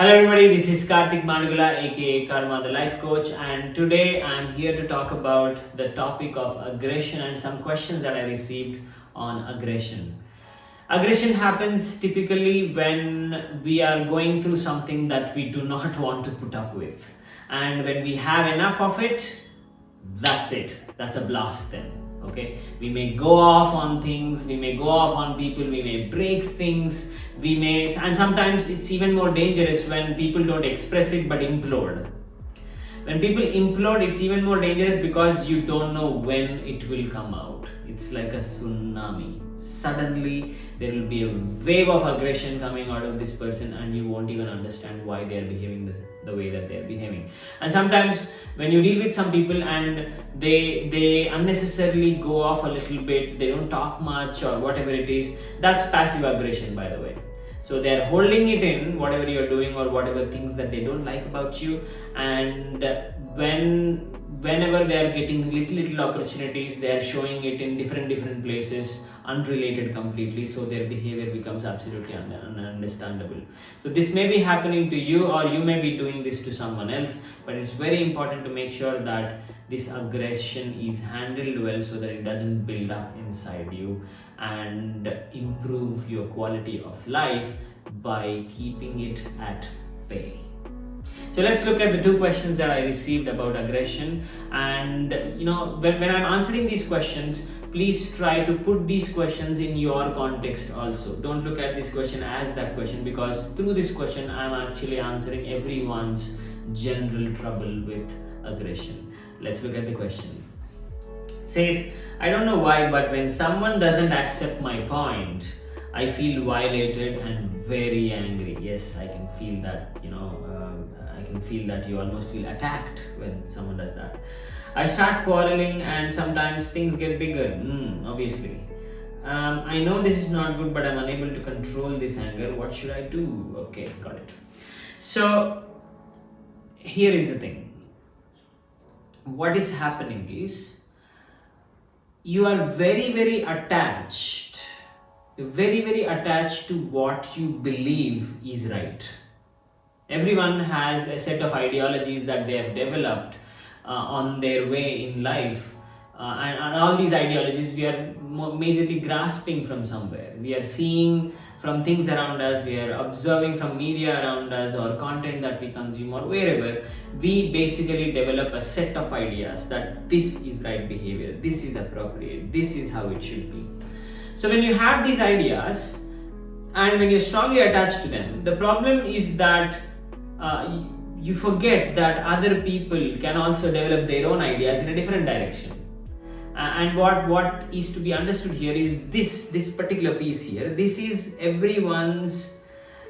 Hello everybody, this is Karthik Madugula aka Karma the Life Coach, and today I'm here to talk about the topic of aggression and some questions that I received on aggression. Aggression happens typically when we are going through something that we do not want to put up with, and when we have enough of it, that's it. That's a blast then. Okay, we may go off on things, we may go off on people, we may break things, and sometimes it's even more dangerous when people don't express it but implode. When people implode, it's even more dangerous because you don't know when it will come out. It's like a tsunami. Suddenly, there will be a wave of aggression coming out of this person, and you won't even understand why they are behaving the way that they are behaving. And sometimes, when you deal with some people and they unnecessarily go off a little bit, they don't talk much or whatever it is, that's passive aggression, by the way. So they are holding it in, whatever you're doing or whatever things that they don't like about you, and whenever they are getting little opportunities, they are showing it in different places, unrelated completely, so their behavior becomes absolutely ununderstandable. So this may be happening to you, or you may be doing this to someone else, but it's very important to make sure that this aggression is handled well so that it doesn't build up inside you and improve your quality of life by keeping it at bay. So let's look at the two questions that I received about aggression. And when I'm answering these questions, please try to put these questions in your context also. Don't look at this question as that question, because through this question I'm actually answering everyone's general trouble with aggression. Let's look at the question. It says, I don't know why, but when someone doesn't accept my point, I feel violated and very angry. Yes, I can feel that. I can feel that you almost feel attacked when someone does that. I start quarreling and sometimes things get bigger. Obviously. I know this is not good, but I'm unable to control this anger. What should I do? Okay, got it. So here is the thing. What is happening is you are very attached. You're very attached to what you believe is right. Everyone has a set of ideologies that they have developed on their way in life, and all these ideologies we are majorly grasping from somewhere. We are seeing from things around us, we are observing from media around us or content that we consume or wherever. We basically develop a set of ideas that this is right behavior, this is appropriate, this is how it should be. So when you have these ideas and when you're strongly attached to them, the problem is that you forget that other people can also develop their own ideas in a different direction. And what is to be understood here is this particular piece here. This is everyone's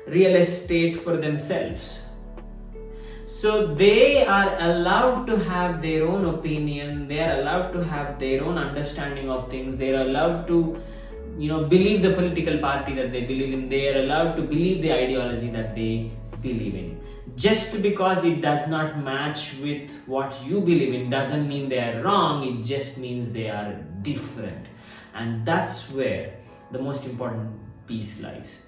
real estate for themselves. So they are allowed to have their own opinion. They are allowed to have their own understanding of things. They are allowed to believe the political party that they believe in. They are allowed to believe the ideology that they believe in. Just because it does not match with what you believe in doesn't mean they are wrong. It just means they are different. And that's where the most important piece lies.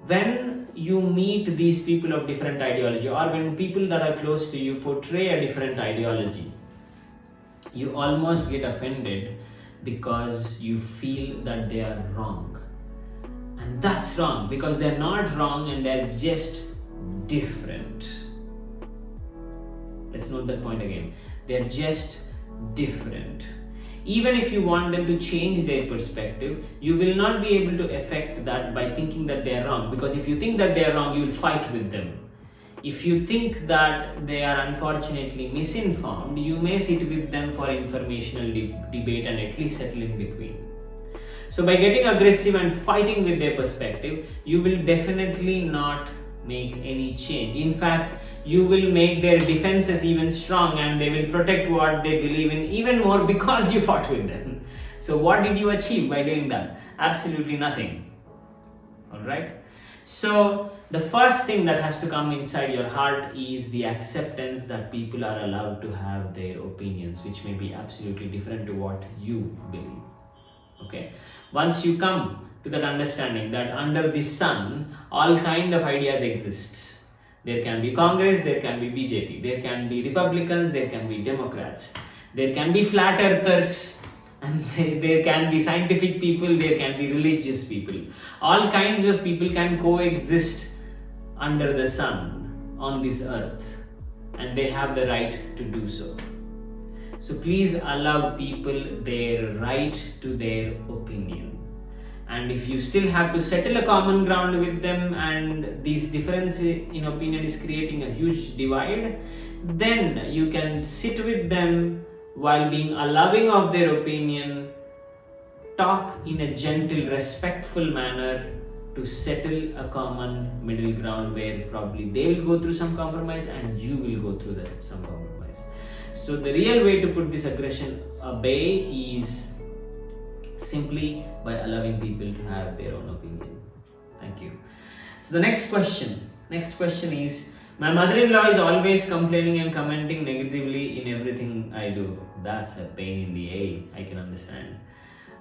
When you meet these people of different ideology, or when people that are close to you portray a different ideology, you almost get offended because you feel that they are wrong. And that's wrong, because they're not wrong and they're just different. Let's note that point again. They're just different. Even if you want them to change their perspective, you will not be able to affect that by thinking that they are wrong, because if you think that they are wrong, you will fight with them. If you think that they are unfortunately misinformed, you may sit with them for informational debate and at least settle in between. So by getting aggressive and fighting with their perspective, you will definitely not make any change. In fact, you will make their defenses even strong, and they will protect what they believe in even more because you fought with them. So what did you achieve by doing that? Absolutely nothing. Alright? So the first thing that has to come inside your heart is the acceptance that people are allowed to have their opinions, which may be absolutely different to what you believe. Okay? Once you come to that understanding that under the sun all kind of ideas exist, There can be Congress, there can be BJP, there can be Republicans, there can be Democrats, there can be flat earthers, and there can be scientific people, there can be religious people. All kinds of people can coexist under the sun on this earth, and they have the right to do so. So please allow people their right to their opinion. And if you still have to settle a common ground with them and this difference in opinion is creating a huge divide, then you can sit with them while being allowing of their opinion, talk in a gentle, respectful manner to settle a common middle ground where probably they will go through some compromise and you will go through some compromise. So the real way to put this aggression away is simply by allowing people to have their own opinion. Thank you. So the next question is, my mother-in-law is always complaining and commenting negatively in everything I do. That's a pain in the A, I can understand.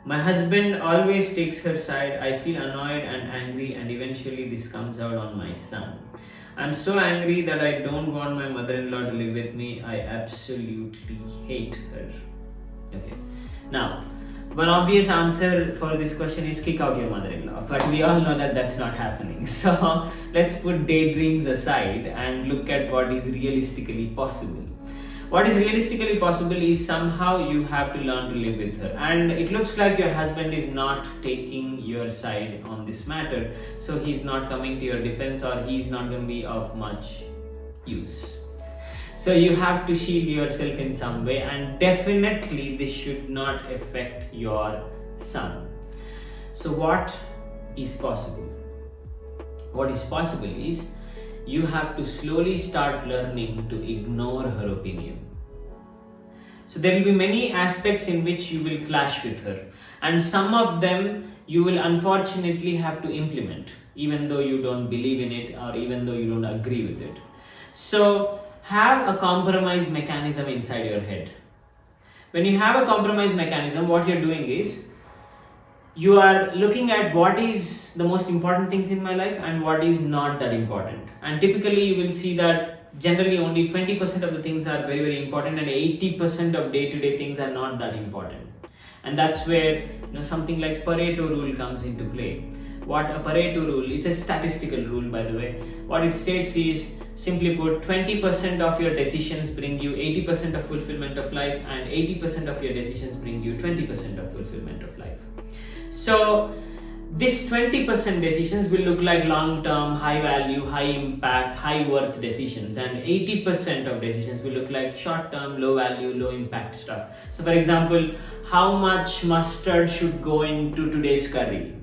My husband always takes her side. I feel annoyed and angry, and eventually this comes out on my son. I'm so angry that I don't want my mother-in-law to live with me. I absolutely hate her. Okay. Now, one obvious answer for this question is kick out your mother-in-law, but we all know that that's not happening. So let's put daydreams aside and look at what is realistically possible. What is realistically possible is somehow you have to learn to live with her, and it looks like your husband is not taking your side on this matter, so he's not coming to your defense, or he's not going to be of much use. So you have to shield yourself in some way, and definitely this should not affect your son. So what is possible? What is possible is you have to slowly start learning to ignore her opinion. So there will be many aspects in which you will clash with her, and some of them you will unfortunately have to implement even though you don't believe in it or even though you don't agree with it. So have a compromise mechanism inside your head. When you have a compromise mechanism, what you're doing is you are looking at what is the most important things in my life and what is not that important. And typically you will see that generally only 20% of the things are very, very important, and 80% of day-to-day things are not that important. And that's where something like Pareto rule comes into play. What a Pareto rule, it's a statistical rule by the way. What it states is, simply put, 20% of your decisions bring you 80% of fulfillment of life, and 80% of your decisions bring you 20% of fulfillment of life. So this 20% decisions will look like long-term, high-value, high-impact, high-worth decisions, and 80% of decisions will look like short-term, low-value, low-impact stuff. So for example, how much mustard should go into today's curry?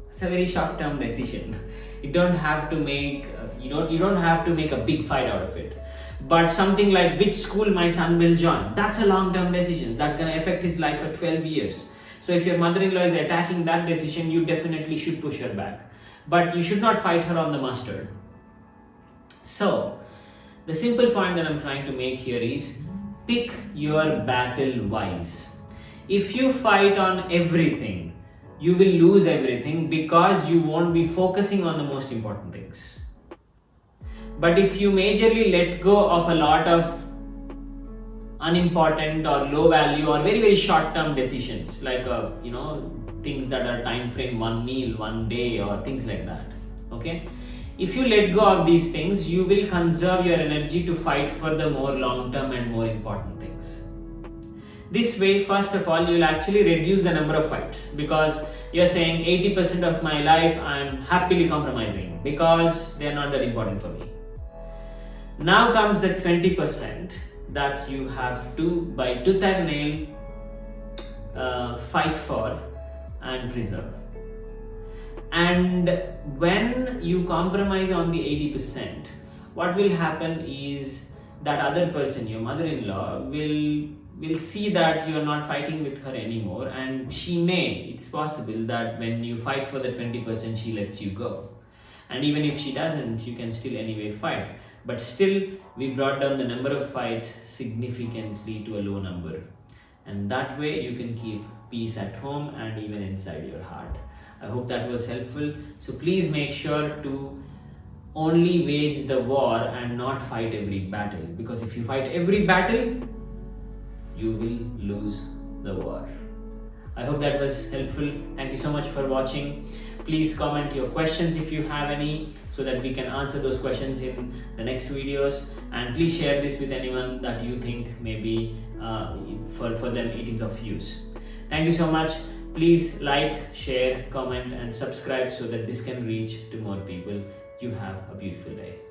It's a very short-term decision. You don't have to make you don't have to make a big fight out of it. But something like which school my son will join, that's a long-term decision that's going to affect his life for 12 years. So if your mother-in-law is attacking that decision, you definitely should push her back. But you should not fight her on the mustard. So the simple point that I'm trying to make here is pick your battle wise. If you fight on everything, you will lose everything because you won't be focusing on the most important things. But if you majorly let go of a lot of unimportant or low value or very, very short term decisions, like things that are time frame, one meal, one day, or things like that, okay, if you let go of these things, you will conserve your energy to fight for the more long term and more important things. This way, first of all, you'll actually reduce the number of fights, because you're saying 80% of my life I'm happily compromising because they're not that important for me. Now comes the 20% that you have to, by tooth and nail, fight for and preserve. And when you compromise on the 80%, what will happen is that other person, your mother-in-law, will see that you are not fighting with her anymore, and it's possible that when you fight for the 20%, she lets you go. And even if she doesn't, you can still anyway fight. But still, we brought down the number of fights significantly to a low number. And that way you can keep peace at home and even inside your heart. I hope that was helpful. So please make sure to only wage the war and not fight every battle, because if you fight every battle, you will lose the war. I hope that was helpful. Thank you so much for watching. Please comment your questions if you have any, so that we can answer those questions in the next videos. And please share this with anyone that you think maybe for them it is of use. Thank you so much. Please like, share, comment and subscribe so that this can reach to more people. You have a beautiful day.